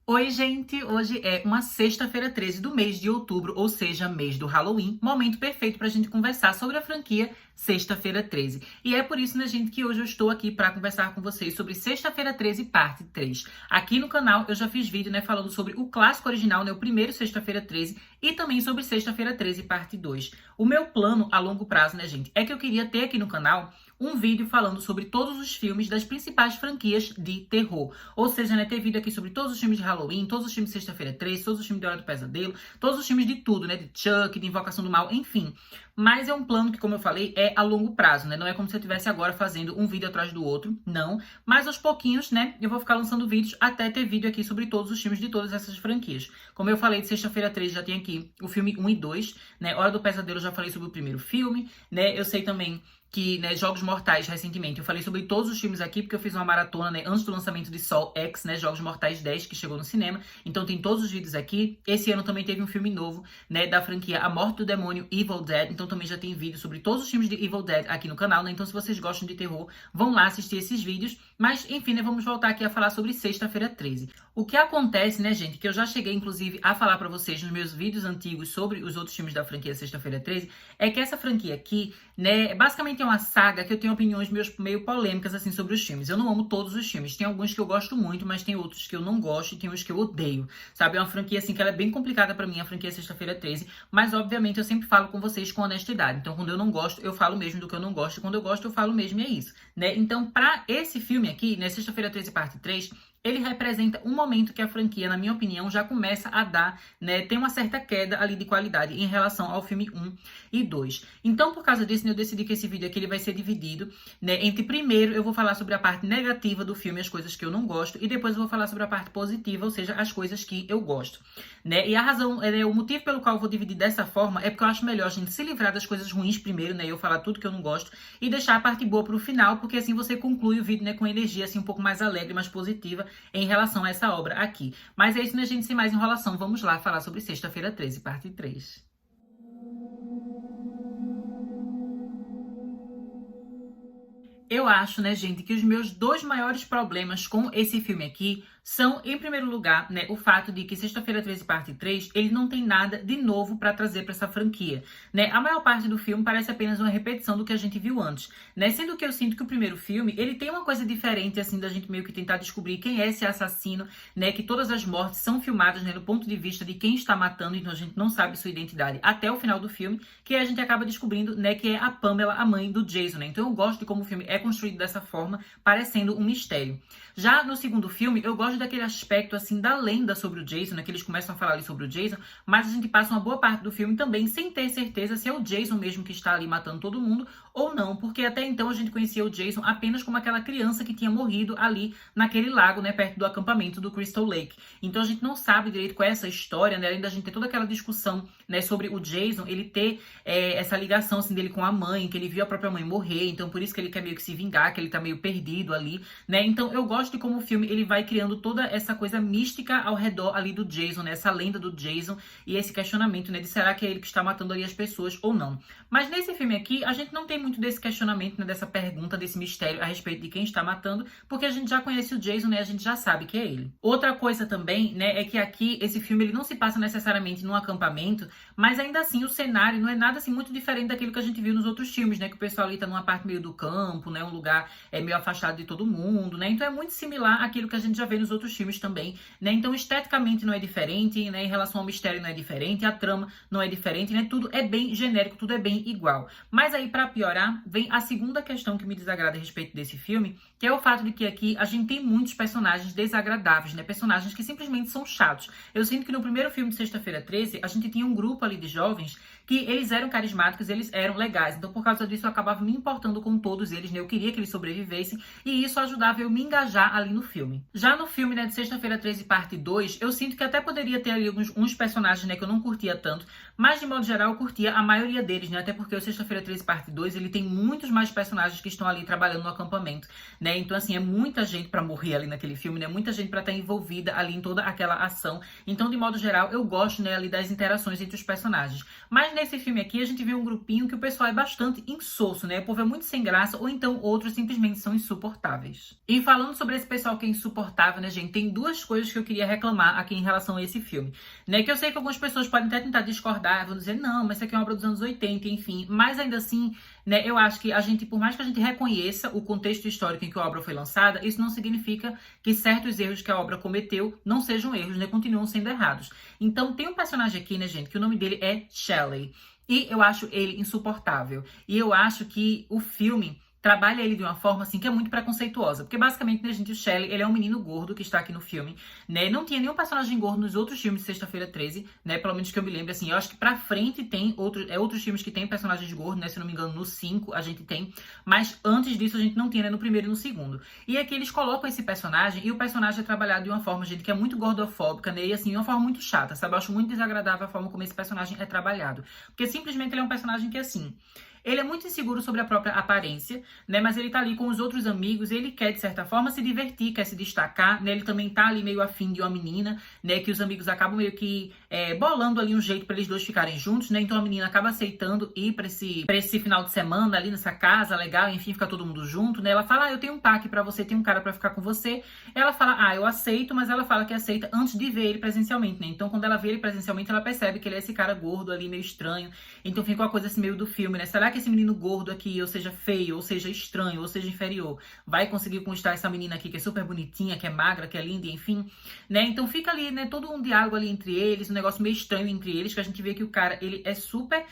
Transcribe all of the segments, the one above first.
Oi, gente! Hoje é uma sexta-feira 13 do mês de outubro, ou seja, mês do Halloween. Momento perfeito pra gente conversar sobre a franquia Sexta-feira 13. E é por isso, né, gente, que hoje eu estou aqui pra conversar com vocês sobre Sexta-feira 13, parte 3. Aqui no canal eu já fiz vídeo, né, falando sobre o clássico original, né, o primeiro Sexta-feira 13, e também sobre Sexta-feira 13, parte 2. O meu plano a longo prazo, né, gente, é que eu queria ter aqui no canal um vídeo falando sobre todos os filmes das principais franquias de terror. Ou seja, né, ter vídeo aqui sobre todos os filmes de Halloween, todos os filmes de Sexta-feira 13, todos os filmes de Hora do Pesadelo, todos os filmes de tudo, né, de Chuck, de Invocação do Mal, enfim. Mas é um plano que, como eu falei, é a longo prazo, né? Não é como se eu estivesse agora fazendo um vídeo atrás do outro, não. Mas aos pouquinhos, né, eu vou ficar lançando vídeos até ter vídeo aqui sobre todos os filmes de todas essas franquias. Como eu falei, de Sexta-feira 13 já tem aqui o filme 1 e 2, né? Hora do Pesadelo eu já falei sobre o primeiro filme, né? Eu sei também que, né, Jogos Mortais, recentemente, eu falei sobre todos os filmes aqui, porque eu fiz uma maratona, né, antes do lançamento de Sol X, né, Jogos Mortais 10, que chegou no cinema, então tem todos os vídeos aqui. Esse ano também teve um filme novo, né, da franquia A Morte do Demônio, Evil Dead, então também já tem vídeo sobre todos os filmes de Evil Dead aqui no canal, né, então se vocês gostam de terror, vão lá assistir esses vídeos. Mas, enfim, né, vamos voltar aqui a falar sobre Sexta-feira 13. O que acontece, né, gente, que eu já cheguei, inclusive, a falar pra vocês nos meus vídeos antigos sobre os outros filmes da franquia Sexta-feira 13, é que essa franquia aqui, né, basicamente é uma saga que eu tenho opiniões meio polêmicas, assim, sobre os filmes. Eu não amo todos os filmes. Tem alguns que eu gosto muito, mas tem outros que eu não gosto e tem uns que eu odeio, sabe? É uma franquia, assim, que ela é bem complicada pra mim, a franquia Sexta-feira 13, mas, obviamente, eu sempre falo com vocês com honestidade. Então, quando eu não gosto, eu falo mesmo do que eu não gosto, e quando eu gosto, eu falo mesmo, e é isso, né? Então, pra esse filme aqui, né, Sexta-feira 13, parte 3, ele representa um momento que a franquia, na minha opinião, já começa a dar, né, tem uma certa queda ali de qualidade em relação ao filme 1 e 2. Então, por causa disso, né, eu decidi que esse vídeo aqui ele vai ser dividido, né, entre primeiro eu vou falar sobre a parte negativa do filme, as coisas que eu não gosto, e depois eu vou falar sobre a parte positiva, ou seja, as coisas que eu gosto, né? E a razão, né, o motivo pelo qual eu vou dividir dessa forma é porque eu acho melhor a gente se livrar das coisas ruins primeiro, né, eu falar tudo que eu não gosto e deixar a parte boa pro final, porque assim você conclui o vídeo, né, com energia assim um pouco mais alegre, mais positiva em relação a essa obra aqui. Mas é isso, né, gente? Sem mais enrolação, vamos lá falar sobre Sexta-feira 13, parte 3. Eu acho, né, gente, que os meus dois maiores problemas com esse filme aqui são, em primeiro lugar, né, o fato de que Sexta-feira 13, parte 3, ele não tem nada de novo pra trazer pra essa franquia, né? A maior parte do filme parece apenas uma repetição do que a gente viu antes, né? Sendo que eu sinto que o primeiro filme, ele tem uma coisa diferente, assim, da gente meio que tentar descobrir quem é esse assassino, né? Que todas as mortes são filmadas, né, do ponto de vista de quem está matando, então a gente não sabe sua identidade até o final do filme, que a gente acaba descobrindo, né, que é a Pamela, a mãe do Jason, né? Então eu gosto de como o filme é construído dessa forma, parecendo um mistério. Já no segundo filme, eu gosto daquele aspecto, assim, da lenda sobre o Jason, né? Que eles começam a falar ali sobre o Jason, mas a gente passa uma boa parte do filme também sem ter certeza se é o Jason mesmo que está ali matando todo mundo ou não, porque até então a gente conhecia o Jason apenas como aquela criança que tinha morrido ali naquele lago, né, perto do acampamento do Crystal Lake. Então a gente não sabe direito qual é essa história, né? Além da gente ter toda aquela discussão, né, sobre o Jason, ele ter essa ligação, assim, dele com a mãe, que ele viu a própria mãe morrer, então por isso que ele quer meio que se vingar, que ele tá meio perdido ali, né? Então eu gosto de como o filme ele vai criando toda essa coisa mística ao redor ali do Jason, né? Essa lenda do Jason e esse questionamento, né, de será que é ele que está matando ali as pessoas ou não. Mas nesse filme aqui, a gente não tem muito desse questionamento, né, dessa pergunta, desse mistério a respeito de quem está matando, porque a gente já conhece o Jason, né? A gente já sabe que é ele. Outra coisa também, né, é que aqui esse filme ele não se passa necessariamente num acampamento, mas ainda assim o cenário não é nada assim muito diferente daquilo que a gente viu nos outros filmes, né? Que o pessoal ali tá numa parte meio do campo, né? Um lugar meio afastado de todo mundo, né? Então é muito similar àquilo que a gente já vê nos outros filmes também, né? Então esteticamente não é diferente, né? Em relação ao mistério não é diferente, a trama não é diferente, né? Tudo é bem genérico, tudo é bem igual. Mas aí, pra piorar, vem a segunda questão que me desagrada a respeito desse filme, que é o fato de que aqui a gente tem muitos personagens desagradáveis, né? Personagens que simplesmente são chatos. Eu sinto que no primeiro filme de Sexta-feira 13, a gente tinha um grupo ali de jovens que eles eram carismáticos, eles eram legais. Então, por causa disso, eu acabava me importando com todos eles, né? Eu queria que eles sobrevivessem e isso ajudava eu me engajar ali no filme. Já no filme, né, de Sexta-feira 13, parte 2, eu sinto que até poderia ter ali uns personagens, né, que eu não curtia tanto, mas de modo geral eu curtia a maioria deles, né? Até porque o Sexta-feira 13, parte 2, ele tem muitos mais personagens que estão ali trabalhando no acampamento, né? Então, assim, é muita gente pra morrer ali naquele filme, né? Muita gente pra estar envolvida ali em toda aquela ação. Então, de modo geral, eu gosto, né, ali das interações entre os personagens. Mas nesse filme aqui, a gente vê um grupinho que o pessoal é bastante insosso, né? O povo é muito sem graça, ou então outros simplesmente são insuportáveis. E falando sobre esse pessoal que é insuportável, né, gente? Tem duas coisas que eu queria reclamar aqui em relação a esse filme, né? Que eu sei que algumas pessoas podem até tentar discordar, vão dizer, não, mas isso aqui é uma obra dos anos 80, enfim. Mas ainda assim, né, eu acho que a gente, por mais que a gente reconheça o contexto histórico em que a obra foi lançada, isso não significa que certos erros que a obra cometeu não sejam erros, né? Continuam sendo errados. Então, tem um personagem aqui, né, gente, que o nome dele é Shelley. E eu acho ele insuportável. E eu acho que o filme trabalha ele de uma forma, assim, que é muito preconceituosa. Porque, basicamente, né, gente, o Shelley, ele é um menino gordo que está aqui no filme, né? Não tinha nenhum personagem gordo nos outros filmes de Sexta-feira 13, né? Pelo menos que eu me lembro, assim. Eu acho que pra frente tem outros filmes que tem personagens gordos, né? Se eu não me engano, no 5 a gente tem. Mas antes disso, a gente não tinha, né? No primeiro e no segundo. E aqui eles colocam esse personagem, e o personagem é trabalhado de uma forma, gente, que é muito gordofóbica, né? E, assim, de uma forma muito chata, sabe? Eu acho muito desagradável a forma como esse personagem é trabalhado. Porque, simplesmente, ele é um personagem que, assim... Ele é muito inseguro sobre a própria aparência, né? Mas ele tá ali com os outros amigos, ele quer, de certa forma, se divertir, quer se destacar, né? Ele também tá ali meio afim de uma menina, né? Que os amigos acabam meio que bolando ali um jeito pra eles dois ficarem juntos, né? Então a menina acaba aceitando ir pra esse final de semana ali nessa casa legal, enfim, fica todo mundo junto, né? Ela fala, eu tenho um pack pra você, tem um cara pra ficar com você. Ela fala, eu aceito, mas ela fala que aceita antes de ver ele presencialmente, né? Então quando ela vê ele presencialmente, ela percebe que ele é esse cara gordo ali, meio estranho. Então fica uma coisa assim meio do filme, né? Será que esse menino gordo aqui, ou seja feio, ou seja estranho, ou seja inferior, vai conseguir conquistar essa menina aqui que é super bonitinha, que é magra, que é linda, enfim, né? Então fica ali, né, todo um diálogo ali entre eles, um negócio meio estranho entre eles, que a gente vê que o cara, ele é super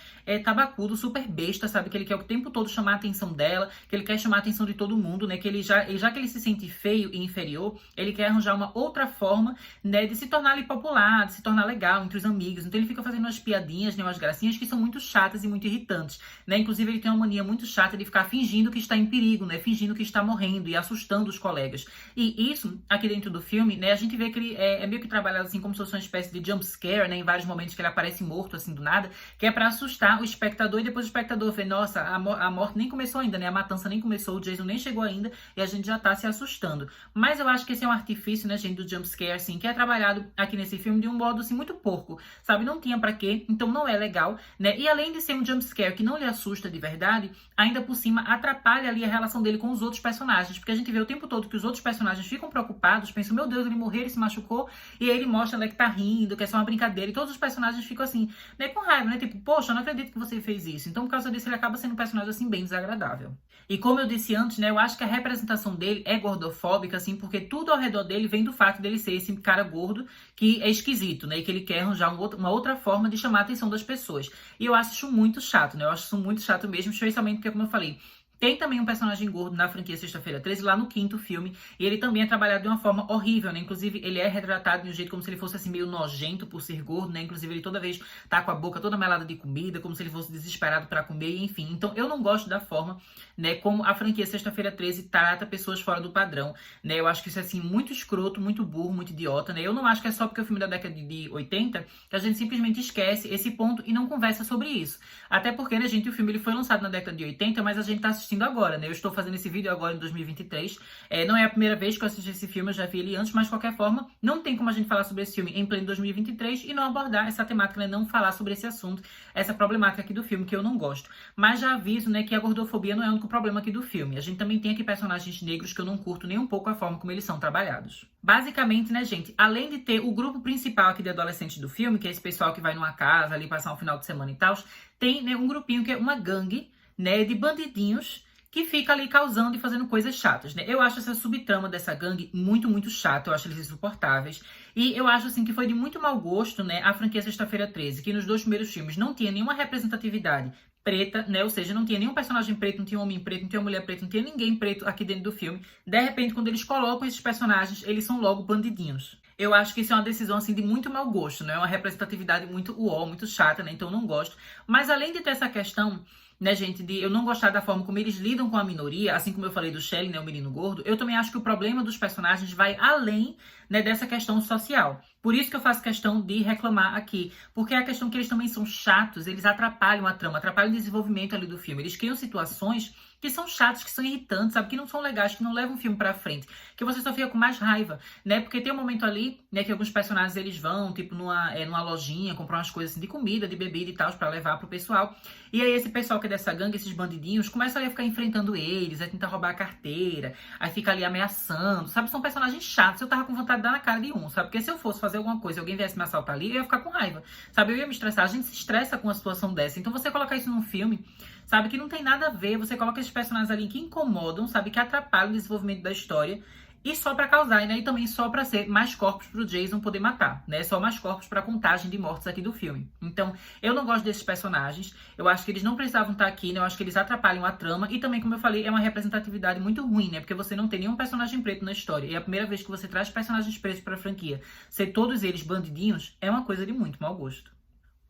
tabacudo, super besta, sabe? Que ele quer o tempo todo chamar a atenção dela, que ele quer chamar a atenção de todo mundo, né? Que ele já que ele se sente feio e inferior, ele quer arranjar uma outra forma, né, de se tornar ali popular, de se tornar legal entre os amigos. Então ele fica fazendo umas piadinhas, né, umas gracinhas que são muito chatas e muito irritantes, né? Inclusive ele tem uma mania muito chata de ficar fingindo que está em perigo, né? Fingindo que está morrendo e assustando os colegas. E isso, aqui dentro do filme, né? A gente vê que ele é meio que trabalhado assim como se fosse uma espécie de jump scare, né? Em vários momentos que ele aparece morto, assim, do nada, que é pra assustar o espectador e depois o espectador vê, nossa, a morte nem começou ainda, né? A matança nem começou, o Jason nem chegou ainda e a gente já tá se assustando. Mas eu acho que esse é um artifício, né, gente, do jump scare, assim, que é trabalhado aqui nesse filme de um modo, assim, muito porco, sabe? Não tinha pra quê, então não é legal, né? E além de ser um jump scare que não lhe assusta de verdade, ainda por cima atrapalha ali a relação dele com os outros personagens, porque a gente vê o tempo todo que os outros personagens ficam preocupados, pensam, meu Deus, ele morreu, ele se machucou, e aí ele mostra, né, que tá rindo, que é só uma brincadeira, e todos os personagens ficam assim, né, com raiva, né, tipo, poxa, eu não acredito que você fez isso. Então, por causa disso, ele acaba sendo um personagem, assim, bem desagradável. E como eu disse antes, né, eu acho que a representação dele é gordofóbica, assim, porque tudo ao redor dele vem do fato dele ser esse cara gordo que é esquisito, né, e que ele quer arranjar uma outra forma de chamar a atenção das pessoas. E eu acho isso muito chato, né, eu acho isso muito chato mesmo, especialmente porque, como eu falei, tem também um personagem gordo na franquia Sexta-feira 13, lá no quinto filme, e ele também é trabalhado de uma forma horrível, né? Inclusive, ele é retratado de um jeito como se ele fosse, assim, meio nojento por ser gordo, né? Inclusive, ele toda vez tá com a boca toda melada de comida, como se ele fosse desesperado pra comer, enfim. Então, eu não gosto da forma, né, como a franquia Sexta-feira 13 trata pessoas fora do padrão, né? Eu acho que isso é, assim, muito escroto, muito burro, muito idiota, né? Eu não acho que é só porque é o filme da década de 80 que a gente simplesmente esquece esse ponto e não conversa sobre isso. Até porque, né, gente, o filme ele foi lançado na década de 80, mas a gente tá assistindo agora, né? Eu estou fazendo esse vídeo agora em 2023. Não é a primeira vez que eu assisti esse filme, eu já vi ele antes, mas de qualquer forma, não tem como a gente falar sobre esse filme em pleno 2023 e não abordar essa temática, né? Não falar sobre esse assunto, essa problemática aqui do filme, que eu não gosto. Mas já aviso, né, que a gordofobia não é o único problema aqui do filme. A gente também tem aqui personagens negros que eu não curto nem um pouco a forma como eles são trabalhados. Basicamente, né, gente, além de ter o grupo principal aqui de adolescentes do filme, que é esse pessoal que vai numa casa ali passar um final de semana e tal, tem, né, um grupinho que é uma gangue, né, de bandidinhos que fica ali causando e fazendo coisas chatas, né? Eu acho essa subtrama dessa gangue muito, muito chata, eu acho eles insuportáveis. E eu acho, assim, que foi de muito mau gosto, né, a franquia Sexta-feira 13, que nos dois primeiros filmes não tinha nenhuma representatividade preta, né? Ou seja, não tinha nenhum personagem preto, não tinha um homem preto, não tinha uma mulher preta, não tinha ninguém preto aqui dentro do filme. De repente, quando eles colocam esses personagens, eles são logo bandidinhos. eu acho que isso é uma decisão, assim, de muito mau gosto, né? É uma representatividade muito uó, muito chata, né? Então eu não gosto. Mas além de ter essa questão, né, gente, de eu não gostar da forma como eles lidam com a minoria, assim como eu falei do Shelley, né, o menino gordo, eu também acho que o problema dos personagens vai além, né, dessa questão social. Por isso que eu faço questão de reclamar aqui, porque é a questão que eles também são chatos, eles atrapalham a trama, atrapalham o desenvolvimento ali do filme. Eles criam situações que são chatas, que são irritantes, sabe? Que não são legais, que não levam o filme pra frente, que você só fica com mais raiva, né? Porque tem um momento ali, né, que alguns personagens eles vão, tipo, numa lojinha, comprar umas coisas assim, de comida, de bebida e tal, pra levar pro pessoal. E aí esse pessoal que é dessa gangue, esses bandidinhos, começam ali a ficar enfrentando eles, a tentar roubar a carteira, aí fica ali ameaçando, sabe? São personagens chatos. Eu tava com vontade de dar na cara de um, sabe? Porque se eu fosse fazer alguma coisa e alguém viesse me assaltar ali, eu ia ficar com raiva, sabe? Eu ia me estressar. A gente se estressa com uma situação dessa. Então você colocar isso num filme, sabe? Que não tem nada a ver. Você coloca esses personagens ali que incomodam, sabe? Que atrapalham o desenvolvimento da história. E só pra causar, né? E também só pra ser mais corpos pro Jason poder matar, né? Só mais corpos pra contagem de mortes aqui do filme. Então, eu não gosto desses personagens. Eu acho que eles não precisavam estar aqui, né? Eu acho que eles atrapalham a trama. E também, como eu falei, é uma representatividade muito ruim, né? Porque você não tem nenhum personagem preto na história. E é a primeira vez que você traz personagens pretos pra franquia. Ser todos eles bandidinhos é uma coisa de muito mau gosto.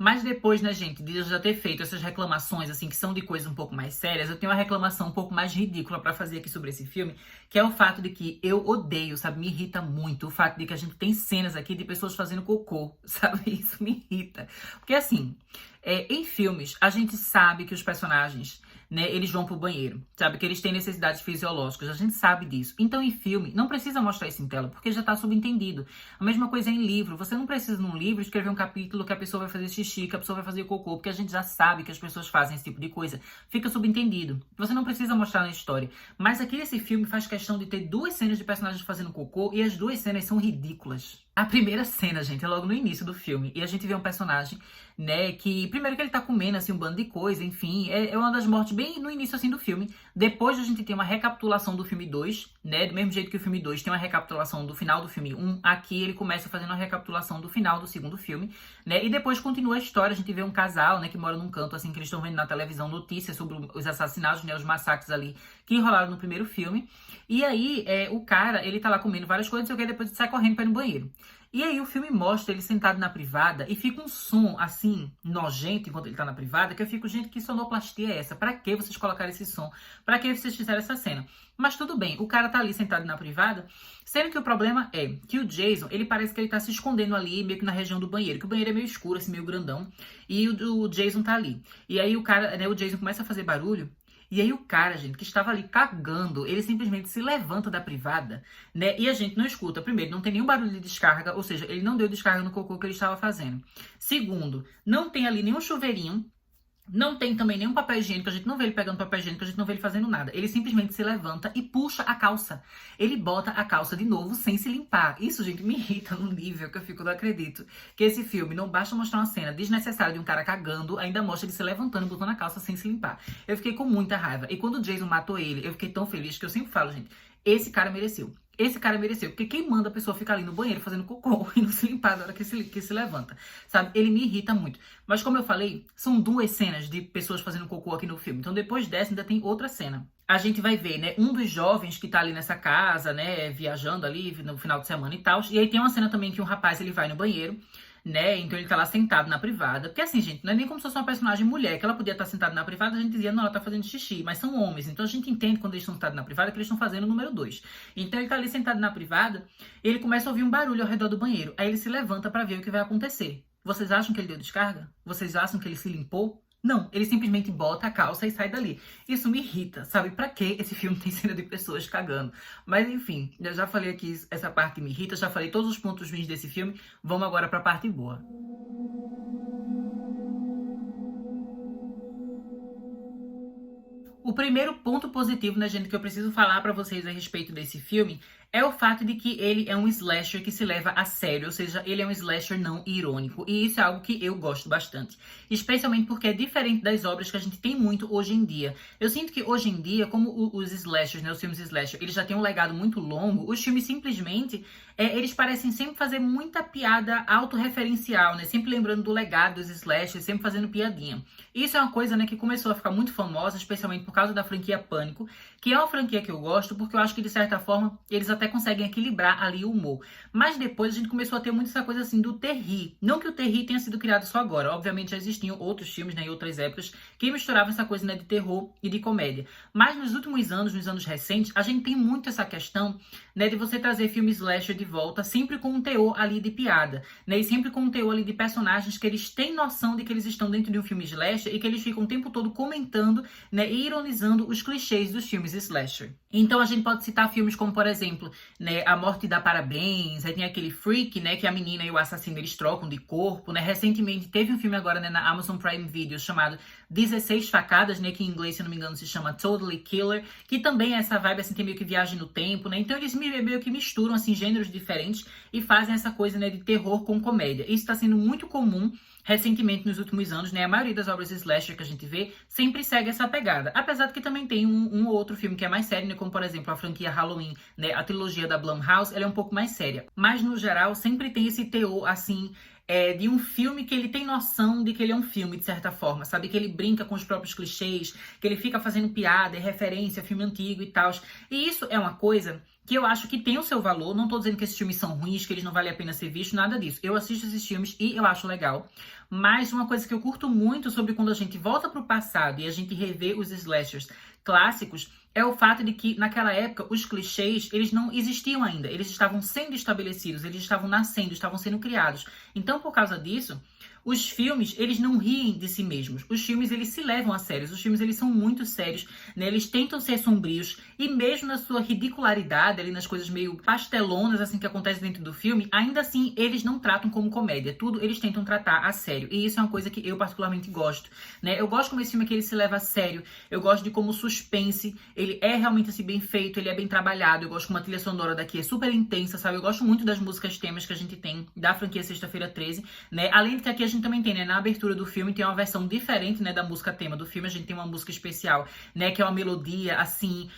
Mas depois, né, gente, de eu já ter feito essas reclamações, assim, que são de coisas um pouco mais sérias, eu tenho uma reclamação um pouco mais ridícula pra fazer aqui sobre esse filme, que é o fato de que eu odeio, sabe, me irrita muito o fato de que a gente tem cenas aqui de pessoas fazendo cocô, sabe, isso me irrita. Porque, assim, em filmes, a gente sabe que os personagens, né, eles vão pro banheiro, sabe, que eles têm necessidades fisiológicas, a gente sabe disso. Então, em filme, não precisa mostrar isso em tela, porque já tá subentendido. A mesma coisa em livro, você não precisa num livro escrever um capítulo que a pessoa vai fazer xixi, que a pessoa vai fazer cocô, porque a gente já sabe que as pessoas fazem esse tipo de coisa. Fica subentendido. Você não precisa mostrar na história. Mas aqui esse filme faz questão de ter duas cenas de personagens fazendo cocô, e as duas cenas são ridículas. A primeira cena, gente, é logo no início do filme. E a gente vê um personagem, né, que... Primeiro que ele tá comendo, assim, um bando de coisa, enfim. É uma das mortes bem no início, assim, do filme. Depois a gente tem uma recapitulação do filme 2, né? Do mesmo jeito que o filme 2 tem uma recapitulação do final do filme 1. Aqui ele começa fazendo uma recapitulação do final do segundo filme, né? E depois continua a história. A gente vê um casal, né, que mora num canto, assim, que eles estão vendo na televisão notícias sobre os assassinatos, né? Os massacres ali que enrolaram no primeiro filme. E aí, o cara, ele tá lá comendo várias coisas, não sei o que, depois ele sai correndo pra ir no banheiro. E aí o filme mostra ele sentado na privada e fica um som, assim, nojento enquanto ele tá na privada, que eu fico, gente, que sonoplastia é essa? Pra que vocês colocaram esse som? Pra que vocês fizeram essa cena? Mas tudo bem, o cara tá ali sentado na privada, sendo que o problema é que o Jason, ele parece que ele tá se escondendo ali, meio que na região do banheiro, que o banheiro é meio escuro, assim, meio grandão, e o Jason tá ali. E aí o cara, né, o Jason começa a fazer barulho. E aí o cara, gente, que estava ali cagando, ele simplesmente se levanta da privada, né? E a gente não escuta. Primeiro, não tem nenhum barulho de descarga, ou seja, ele não deu descarga no cocô que ele estava fazendo. Segundo, não tem ali nenhum chuveirinho, não tem também nenhum papel higiênico, a gente não vê ele pegando papel higiênico, a gente não vê ele fazendo nada. Ele simplesmente se levanta e puxa a calça. Ele bota a calça de novo sem se limpar. Isso, gente, me irrita no nível que eu fico, não acredito. Que esse filme não basta mostrar uma cena desnecessária de um cara cagando, ainda mostra ele se levantando e botando a calça sem se limpar. Eu fiquei com muita raiva. E quando o Jason matou ele, eu fiquei tão feliz que eu sempre falo, gente, esse cara mereceu. Esse cara mereceu, porque quem manda a pessoa ficar ali no banheiro fazendo cocô e não se limpar na hora que se levanta, sabe? Ele me irrita muito. Mas como eu falei, são duas cenas de pessoas fazendo cocô aqui no filme. Então depois dessa ainda tem outra cena. A gente vai ver, né, um dos jovens que tá ali nessa casa, né, viajando ali no final de semana e tal. E aí tem uma cena também que um rapaz, ele vai no banheiro, né, então ele tá lá sentado na privada. Porque assim, gente, não é nem como se fosse uma personagem mulher, que ela podia estar sentada na privada, a gente dizia, não, ela tá fazendo xixi. Mas são homens, então a gente entende quando eles estão sentados na privada que eles estão fazendo o número 2. Então ele tá ali sentado na privada, ele começa a ouvir um barulho ao redor do banheiro. Aí ele se levanta pra ver o que vai acontecer. Vocês acham que ele deu descarga? Vocês acham que ele se limpou? Não, ele simplesmente bota a calça e sai dali. Isso me irrita, sabe? Pra que esse filme tem cena de pessoas cagando? Mas enfim, eu já falei aqui essa parte que me irrita, já falei todos os pontos ruins desse filme. Vamos agora pra parte boa. O primeiro ponto positivo, né, gente, que eu preciso falar pra vocês a respeito desse filme é o fato de que ele é um slasher que se leva a sério, ou seja, ele é um slasher não irônico. E isso é algo que eu gosto bastante. Especialmente porque é diferente das obras que a gente tem muito hoje em dia. Eu sinto que hoje em dia, como os slashers, né, os filmes slasher, eles já têm um legado muito longo, os filmes simplesmente, eles parecem sempre fazer muita piada autorreferencial, né? Sempre lembrando do legado dos slashers, sempre fazendo piadinha. Isso é uma coisa, né, que começou a ficar muito famosa, especialmente por causa da franquia Pânico, que é uma franquia que eu gosto, porque eu acho que, de certa forma, eles até conseguem equilibrar ali o humor. Mas depois a gente começou a ter muito essa coisa assim do terri. Não que o terri tenha sido criado só agora, obviamente já existiam outros filmes, né, em outras épocas, que misturavam essa coisa, né, de terror e de comédia. Mas nos últimos anos, nos anos recentes, a gente tem muito essa questão, né, de você trazer filmes slasher de volta, sempre com um teor ali de piada, né, e sempre com um teor ali de personagens que eles têm noção de que eles estão dentro de um filme slasher e que eles ficam o tempo todo comentando, né, e ironizando os clichês dos filmes slasher. Então a gente pode citar filmes como, por exemplo, né, A Morte Dá Parabéns, aí tem aquele Freak, né, que a menina e o assassino eles trocam de corpo, né, recentemente teve um filme agora, né, na Amazon Prime Video chamado 16 Facadas, né, que em inglês, se não me engano, se chama Totally Killer, que também é essa vibe, assim, tem meio que viagem no tempo, né, então eles meio que misturam, assim, gêneros diferentes e fazem essa coisa, né, de terror com comédia. Isso está sendo muito comum recentemente, nos últimos anos, né, a maioria das obras slasher que a gente vê sempre segue essa pegada. Apesar de que também tem um ou outro filme que é mais sério, né, como por exemplo a franquia Halloween, né, a trilogia da Blumhouse, ela é um pouco mais séria. Mas no geral sempre tem esse teor assim de um filme que ele tem noção de que ele é um filme, de certa forma, sabe? Que ele brinca com os próprios clichês, que ele fica fazendo piada e referência a filme antigo e tal. E isso é uma coisa que eu acho que tem o seu valor. Não tô dizendo que esses filmes são ruins, que eles não valem a pena ser vistos, nada disso. Eu assisto esses filmes e eu acho legal. Mas uma coisa que eu curto muito sobre quando a gente volta pro passado e a gente revê os slashers clássicos é o fato de que, naquela época, os clichês, eles não existiam ainda. Eles estavam sendo estabelecidos, eles estavam nascendo, estavam sendo criados. Então, por causa disso, os filmes, eles não riem de si mesmos. Os filmes, eles se levam a sério. Os filmes, eles são muito sérios, né? Eles tentam ser sombrios. E mesmo na sua ridicularidade, ali nas coisas meio pastelonas, assim, que acontecem dentro do filme, ainda assim, eles não tratam como comédia. Tudo eles tentam tratar a sério. E isso é uma coisa que eu particularmente gosto, né? Eu gosto como esse filme aqui, ele se leva a sério. Eu gosto de como o suspense, ele é realmente, assim, bem feito. Ele é bem trabalhado. Eu gosto como a trilha sonora daqui é super intensa, sabe? Eu gosto muito das músicas temas que a gente tem da franquia Sexta-feira 13, né? Além de que aqui a gente também tem, né, na abertura do filme tem uma versão diferente, né, da música tema do filme. A gente tem uma música especial, né, que é uma melodia, assim,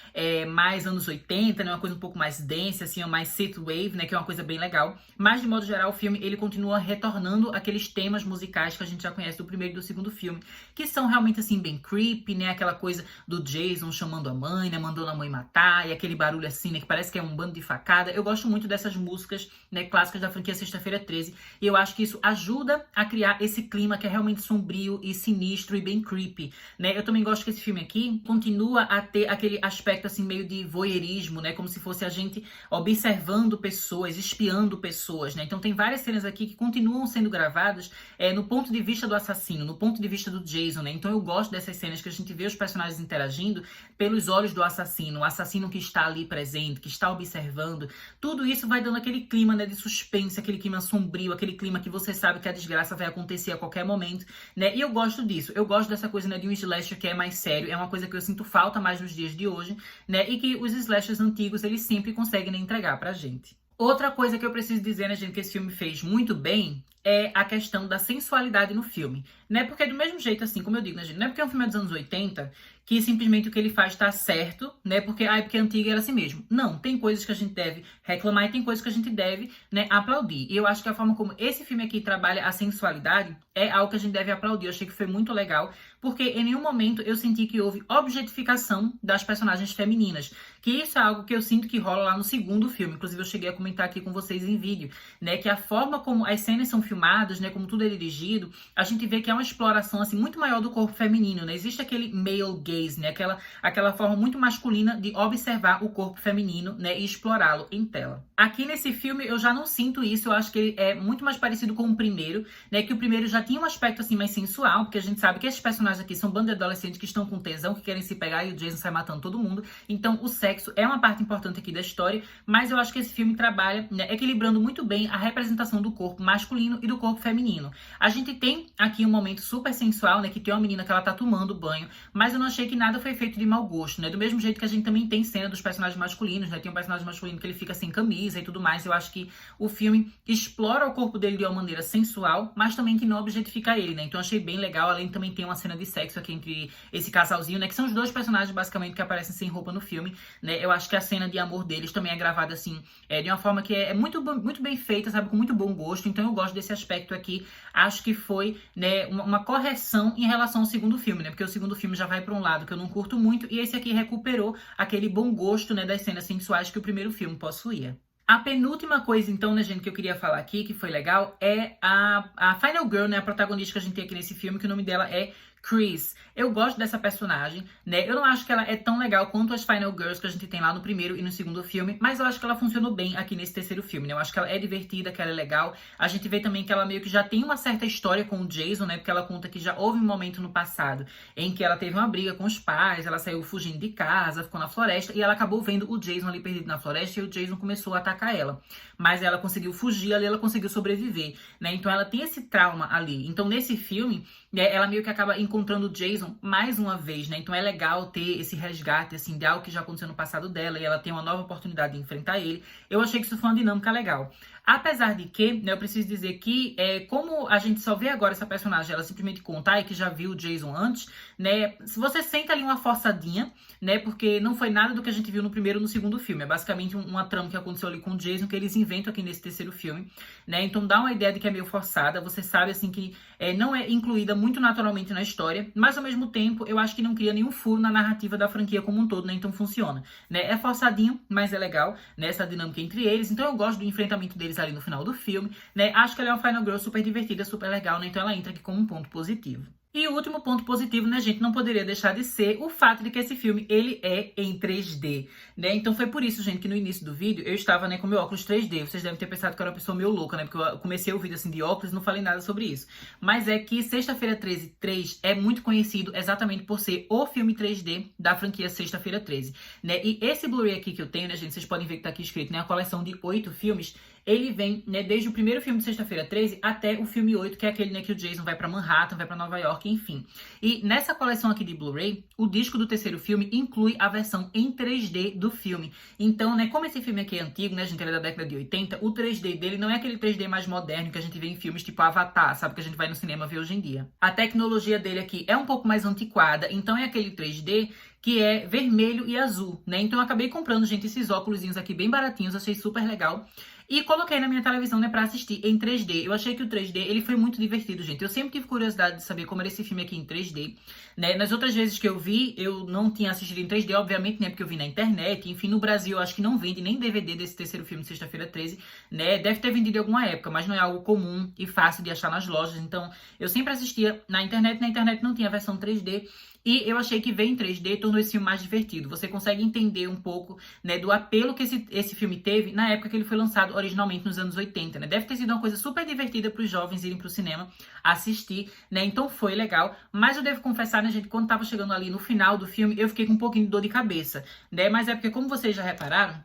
mais anos 80, né, uma coisa um pouco mais densa, assim, mais synthwave, né, que é uma coisa bem legal. Mas, de modo geral, o filme, ele continua retornando aqueles temas musicais que a gente já conhece do primeiro e do segundo filme, que são realmente, assim, bem creepy, né, aquela coisa do Jason chamando a mãe, né, mandando a mãe matar, e aquele barulho, assim, né, que parece que é um bando de facada. Eu gosto muito dessas músicas, né, clássicas da franquia Sexta-feira 13, e eu acho que isso ajuda a criar esse clima que é realmente sombrio e sinistro e bem creepy, né? Eu também gosto que esse filme aqui continua a ter aquele aspecto, assim, meio de voyeurismo, né? Como se fosse a gente observando pessoas, espiando pessoas, né? Então tem várias cenas aqui que continuam sendo gravadas no ponto de vista do assassino, no ponto de vista do Jason, né? Então eu gosto dessas cenas que a gente vê os personagens interagindo pelos olhos do assassino, o assassino que está ali presente, que está observando. Tudo isso vai dando aquele clima, né, de suspense, aquele clima sombrio, aquele clima que você sabe que a desgraça vai acontecer a qualquer momento, né? E eu gosto disso. Eu gosto dessa coisa, né, de um slasher que é mais sério. É uma coisa que eu sinto falta mais nos dias de hoje, né? E que os slashers antigos, eles sempre conseguem, né, entregar pra gente. Outra coisa que eu preciso dizer, né, gente, que esse filme fez muito bem é a questão da sensualidade no filme, né? Porque do mesmo jeito, assim, como eu digo, né, gente, não é porque é um filme dos anos 80 que simplesmente o que ele faz tá certo, né? Porque a antiga era assim mesmo. Não, tem coisas que a gente deve reclamar e tem coisas que a gente deve, né, aplaudir. E eu acho que a forma como esse filme aqui trabalha a sensualidade é algo que a gente deve aplaudir. Eu achei que foi muito legal, porque em nenhum momento eu senti que houve objetificação das personagens femininas. Que isso é algo que eu sinto que rola lá no segundo filme. Inclusive, eu cheguei a comentar aqui com vocês em vídeo, né? Que a forma como as cenas são filmadas, né? Como tudo é dirigido, a gente vê que é uma exploração, assim, muito maior do corpo feminino, né? Existe aquele male gaze, né? Aquela forma muito masculina de observar o corpo feminino, né? E explorá-lo em tela. Aqui nesse filme eu já não sinto isso. Eu acho que ele é muito mais parecido com o primeiro, né? Que o primeiro já tinha um aspecto, assim, mais sensual, porque a gente sabe que esses personagens aqui são bando de adolescentes que estão com tesão, que querem se pegar, e o Jason sai matando todo mundo. Então o sexo é uma parte importante aqui da história, mas eu acho que esse filme trabalha, né, equilibrando muito bem a representação do corpo masculino e do corpo feminino. A gente tem aqui um momento super sensual, né, que tem uma menina que ela tá tomando banho, mas eu não achei que nada foi feito de mau gosto, né? Do mesmo jeito que a gente também tem cena dos personagens masculinos, né? Tem um personagem masculino que ele fica sem camisa, camisa e tudo mais. Eu acho que o filme explora o corpo dele de uma maneira sensual, mas também que não objetifica ele, né? Então achei bem legal. Além também tem uma cena de sexo aqui entre esse casalzinho, né? Que são os dois personagens, basicamente, que aparecem sem roupa no filme, né? Eu acho que a cena de amor deles também é gravada, assim, de uma forma que é muito bem feita, sabe? Com muito bom gosto. Então eu gosto desse aspecto aqui. Acho que foi, né, uma correção em relação ao segundo filme, né? Porque o segundo filme já vai pra um lado que eu não curto muito, e esse aqui recuperou aquele bom gosto, né, das cenas sensuais que o primeiro filme possuía. A penúltima coisa, então, né, gente, que eu queria falar aqui, que foi legal, é a Final Girl, né, a protagonista que a gente tem aqui nesse filme, que o nome dela é Chris. Eu gosto dessa personagem, né? Eu não acho que ela é tão legal quanto as Final Girls que a gente tem lá no primeiro e no segundo filme, mas eu acho que ela funcionou bem aqui nesse terceiro filme, né? Eu acho que ela é divertida, que ela é legal. A gente vê também que ela meio que já tem uma certa história com o Jason, né? Porque ela conta que já houve um momento no passado em que ela teve uma briga com os pais, ela saiu fugindo de casa, ficou na floresta e ela acabou vendo o Jason ali perdido na floresta e o Jason começou a atacar ela. Mas ela conseguiu fugir ali, ela conseguiu sobreviver, né? Então ela tem esse trauma ali. Então nesse filme, né, ela meio que acaba encontrando o Jason mais uma vez, né? Então é legal ter esse resgate, assim, de algo que já aconteceu no passado dela e ela tem uma nova oportunidade de enfrentar ele. Eu achei que isso foi uma dinâmica legal. Apesar de que, né, eu preciso dizer que, como a gente só vê agora essa personagem, ela simplesmente contar e que já viu o Jason antes, né? Se você sente ali uma forçadinha, né? Porque não foi nada do que a gente viu no primeiro e no segundo filme. É basicamente uma trama que aconteceu ali com o Jason, que eles inventam aqui nesse terceiro filme, né? Então dá uma ideia de que é meio forçada. Você sabe, assim, que não é incluída muito naturalmente na história, mas ao mesmo tempo eu acho que não cria nenhum furo na narrativa da franquia como um todo, né? Então funciona, né? É forçadinho, mas é legal, né? Essa dinâmica entre eles. Então eu gosto do enfrentamento deles ali no final do filme, né? Acho que ela é uma Final Girl super divertida, super legal, né? Então ela entra aqui como um ponto positivo. E o último ponto positivo, né, gente, não poderia deixar de ser o fato de que esse filme, ele é em 3D, né? Então foi por isso, gente, que no início do vídeo eu estava, né, com meu óculos 3D. Vocês devem ter pensado que eu era uma pessoa meio louca, né? Porque eu comecei o vídeo, assim, de óculos e não falei nada sobre isso. Mas é que Sexta-feira 13 3 é muito conhecido exatamente por ser o filme 3D da franquia Sexta-feira 13, né? E esse Blu-ray aqui que eu tenho, né, gente, vocês podem ver que tá aqui escrito, né, a coleção de 8 filmes. Ele vem, né, desde o primeiro filme de Sexta-feira 13 até o filme 8, que é aquele, né, que o Jason vai pra Manhattan, vai pra Nova York, enfim. E nessa coleção aqui de Blu-ray, o disco do terceiro filme inclui a versão em 3D do filme. Então, né, como esse filme aqui é antigo, né, gente, ele é da década de 80, o 3D dele não é aquele 3D mais moderno que a gente vê em filmes tipo Avatar, sabe, que a gente vai no cinema ver hoje em dia. A tecnologia dele aqui é um pouco mais antiquada, então é aquele 3D que é vermelho e azul, né? Então eu acabei comprando, gente, esses óculosinhos aqui bem baratinhos, achei super legal. E coloquei na minha televisão, né, pra assistir em 3D. Eu achei que o 3D, ele foi muito divertido, gente. Eu sempre tive curiosidade de saber como era esse filme aqui em 3D, né? Nas outras vezes que eu vi, eu não tinha assistido em 3D, obviamente, né, porque eu vi na internet. Enfim, no Brasil, eu acho que não vende nem DVD desse terceiro filme, Sexta-feira 13, né? Deve ter vendido em alguma época, mas não é algo comum e fácil de achar nas lojas. Então, eu sempre assistia na internet não tinha a versão 3D. E eu achei que ver em 3D tornou esse filme mais divertido. Você consegue entender um pouco, né, do apelo que esse filme teve na época que ele foi lançado originalmente nos anos 80, né? Deve ter sido uma coisa super divertida para os jovens irem para o cinema assistir, né? Então foi legal. Mas eu devo confessar, né, gente, quando tava chegando ali no final do filme, eu fiquei com um pouquinho de dor de cabeça, né? Mas é porque, como vocês já repararam,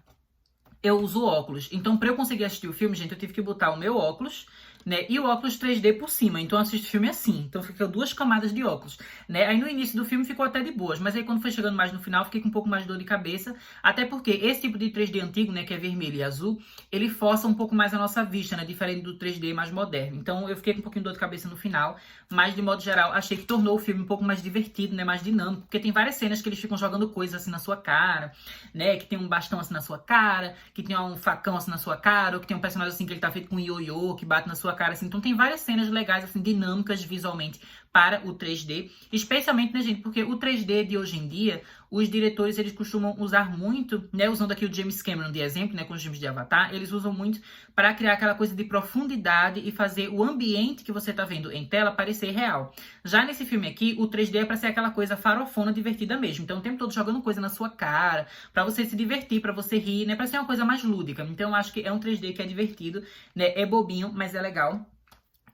eu uso óculos. Então, para eu conseguir assistir o filme, gente, eu tive que botar o meu óculos, né, e o óculos 3D por cima. Então eu assisto o filme assim. Então ficou 2 camadas de óculos, né? Aí no início do filme ficou até de boas, mas aí quando foi chegando mais no final, fiquei com um pouco mais de dor de cabeça, até porque esse tipo de 3D antigo, né, que é vermelho e azul, ele força um pouco mais a nossa vista, né, diferente do 3D mais moderno. Então eu fiquei com um pouquinho de dor de cabeça no final, mas de modo geral, achei que tornou o filme um pouco mais divertido, né, mais dinâmico, porque tem várias cenas que eles ficam jogando coisas assim na sua cara, né, que tem um bastão assim na sua cara, que tem um facão assim na sua cara, ou que tem um personagem assim que ele tá feito com um ioiô, que bate na sua cara assim. Então tem várias cenas legais, assim, dinâmicas visualmente para o 3D, especialmente, né, gente, porque o 3D de hoje em dia, os diretores, eles costumam usar muito, né, usando aqui o James Cameron de exemplo, né, com os filmes de Avatar, eles usam muito para criar aquela coisa de profundidade e fazer o ambiente que você tá vendo em tela parecer real. Já nesse filme aqui, o 3D é para ser aquela coisa farofona, divertida mesmo. Então o tempo todo jogando coisa na sua cara, para você se divertir, para você rir, né, para ser uma coisa mais lúdica. Então eu acho que é um 3D que é divertido, né, é bobinho, mas é legal.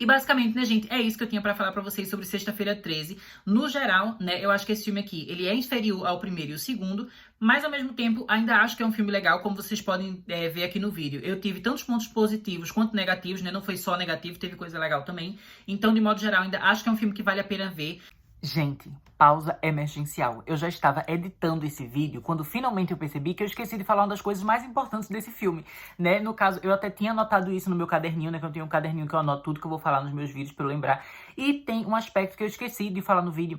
E basicamente, né, gente, é isso que eu tinha pra falar pra vocês sobre Sexta-feira 13. No geral, né, eu acho que esse filme aqui, ele é inferior ao primeiro e o segundo, mas ao mesmo tempo, ainda acho que é um filme legal, como vocês podem ver aqui no vídeo. Eu tive tantos pontos positivos quanto negativos, né, não foi só negativo, teve coisa legal também. Então, de modo geral, ainda acho que é um filme que vale a pena ver. Gente, pausa emergencial. Eu já estava editando esse vídeo quando finalmente eu percebi que eu esqueci de falar uma das coisas mais importantes desse filme, né? No caso, eu até tinha anotado isso no meu caderninho, né? Que eu tenho um caderninho que eu anoto tudo que eu vou falar nos meus vídeos pra eu lembrar. E tem um aspecto que eu esqueci de falar no vídeo,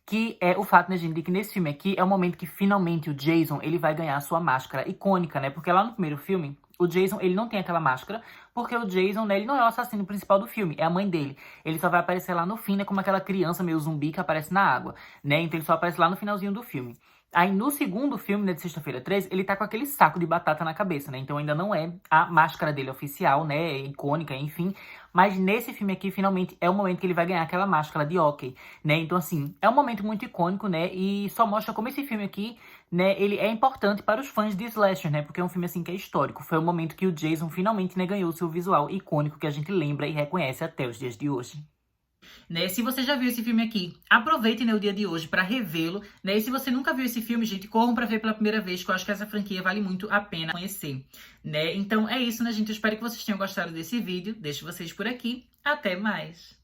que é o fato, né, gente, de que nesse filme aqui é o momento que finalmente o Jason, ele vai ganhar a sua máscara icônica, né? Porque lá no primeiro filme, o Jason, ele não tem aquela máscara, porque o Jason, né, ele não é o assassino principal do filme, é a mãe dele. Ele só vai aparecer lá no fim, né, como aquela criança meio zumbi que aparece na água, né? Então ele só aparece lá no finalzinho do filme. Aí no segundo filme, né, de Sexta-feira 13, ele tá com aquele saco de batata na cabeça, né? Então ainda não é a máscara dele oficial, né, icônica, enfim. Mas nesse filme aqui, finalmente, é o momento que ele vai ganhar aquela máscara de hóquei, né? Então, assim, é um momento muito icônico, né? E só mostra como esse filme aqui, né, ele é importante para os fãs de slasher, né? Porque é um filme, assim, que é histórico. Foi o momento que o Jason finalmente, né, ganhou o seu visual icônico que a gente lembra e reconhece até os dias de hoje. Né? Se você já viu esse filme aqui, aproveite, né, o dia de hoje para revê-lo, né? E se você nunca viu esse filme, gente, corram para ver pela primeira vez, que eu acho que essa franquia vale muito a pena conhecer, né? Então é isso, né, gente? Eu espero que vocês tenham gostado desse vídeo. Deixo vocês por aqui. Até mais!